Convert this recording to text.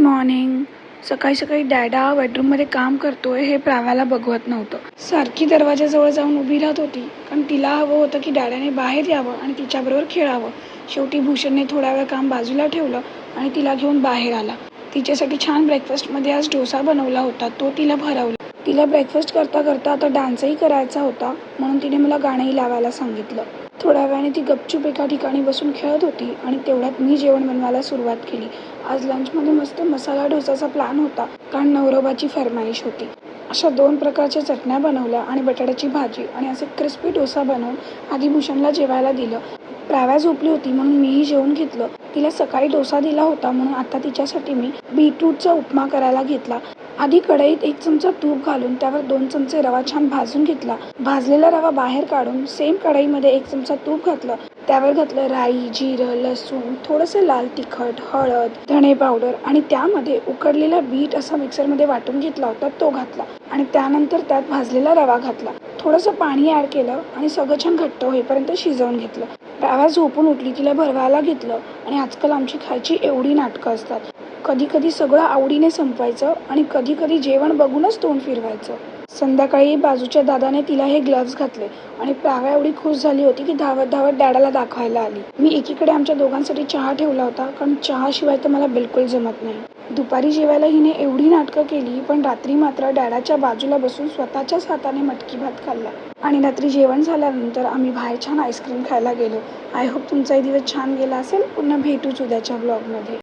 Morning. सकाळी सकाळी डॅडा बेडरूममध्ये काम करतोय हे प्राव्याला बघवत नव्हतं. सारखी दरवाजाजवळ जाऊन उभी राहत होती, कारण तिला हवं होतं की डॅडाने बाहेर यावं आणि तिच्याबरोबर खेळावं. शेवटी भूषणने थोडा वेळ काम बाजूला ठेवलं आणि तिला घेऊन बाहेर आला. तिच्यासाठी छान ब्रेकफास्टमध्ये आज डोसा बनवला होता, तो तिला भरवला. तिला ब्रेकफास्ट करता करता आता डान्सही करायचा होता, म्हणून तिने मला गाणंही लावायला सांगितलं. थोड्या वेळाने ती गपचूप एका ठिकाणी बसून खेळत होती आणि तेवढ्यात मी जेवण बनवायला सुरुवात केली. आज लंचमध्ये मस्त मसाला डोसाचा प्लॅन होता, कारण नवरोबाची फरमाईश होती. अशा 2 प्रकारच्या चटण्या बनवल्या आणि बटाट्याची भाजी आणि असे क्रिस्पी डोसा बनवून आधी भूषणला जेवायला दिलं. प्राव्या झोपली होती म्हणून मीही जेवून घेतलं. तिला सकाळी डोसा दिला होता म्हणून आता तिच्यासाठी मी बीटरूटचा उपमा करायला घेतला. आधी कढईत 1 चमचा तूप घालून त्यावर 2 चमचे रवा छान भाजून घेतला. भाजलेला रवा बाहेर काढून सेम कढईमध्ये 1 चमचा तूप घातलं. त्यावर घातलं राई, जिरं, लसूण, थोडंसं लाल तिखट, हळद, धणे पावडर आणि त्यामध्ये उकडलेला बीट असा मिक्सरमध्ये वाटून घेतला होता, तो घातला आणि त्यानंतर त्यात भाजलेला रवा घातला. थोडंसं पाणी ॲड केलं आणि सगळं छान घट्ट होईपर्यंत शिजवून घेतलं. प्राव्या झोपून उठली, तिला भरवायला घेतलं आणि आजकाल आमची खायची एवढी नाटकं असतात. कधी कधी सगळं आवडीने संपवायचं आणि कधी कधी जेवण बघूनच तोंड फिरवायचं. संध्याकाळी बाजूच्या दादाने तिला हे ग्लव्ज घातले आणि प्राव्या एवढी खुश झाली होती की धावत धावत डॅडाला दाखवायला आली. मी एकीकडे आमच्या दोघांसाठी चहा ठेवला होता, कारण चहाशिवाय तर मला बिलकुल जमत नाही. दुपारी जेवायला हिने एवढी नाटकं केली, पण रात्री मात्र डॅडाच्या बाजूला बसून स्वतःच्याच हाताने मटकी भात खाल्ला. आणि रात्री जेवण झाल्यानंतर आम्ही बाहेर छान आईस्क्रीम खायला गेलो. आय होप तुमचाही दिवस छान गेला असेल. पुन्हा भेटूच उद्याच्या ब्लॉगमध्ये.